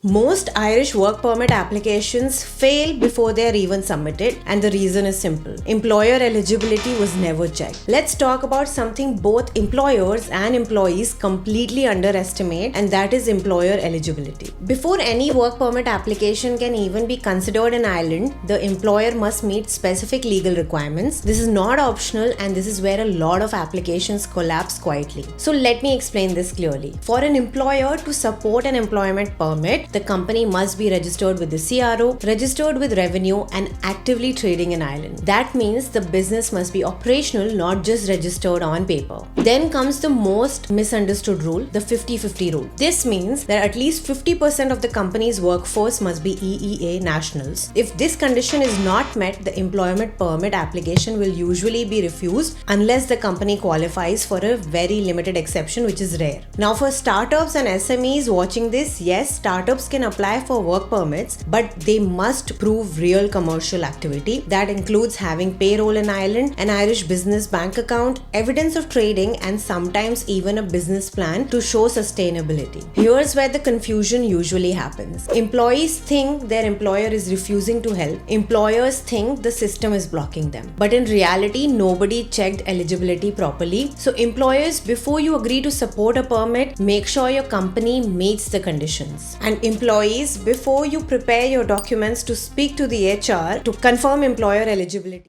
Most Irish work permit applications fail before they are even submitted, and the reason is simple. Employer eligibility was never checked. Let's talk about something both employers and employees completely underestimate, and that is employer eligibility. Before any work permit application can even be considered in Ireland, the employer must meet specific legal requirements. This is not optional, and this is where a lot of applications collapse quietly. So let me explain this clearly. For an employer to support an employment permit, the company must be registered with the CRO, registered with revenue, and actively trading in Ireland. That means the business must be operational, not just registered on paper. Then comes the most misunderstood rule, the 50-50 rule. This means that at least 50% of the company's workforce must be EEA nationals. If this condition is not met, the employment permit application will usually be refused unless the company qualifies for a very limited exception, which is rare. Now for startups and SMEs watching this, yes, startups can apply for work permits, but they must prove real commercial activity. That includes having payroll in Ireland, an Irish business bank account, evidence of trading, and sometimes even a business plan to show sustainability. Here's where the confusion usually happens. Employees think their employer is refusing to help. Employers think the system is blocking them. But in reality, nobody checked eligibility properly. So employers, before you agree to support a permit, make sure your company meets the conditions. And employees, before you prepare your documents to speak to the HR to confirm employer eligibility.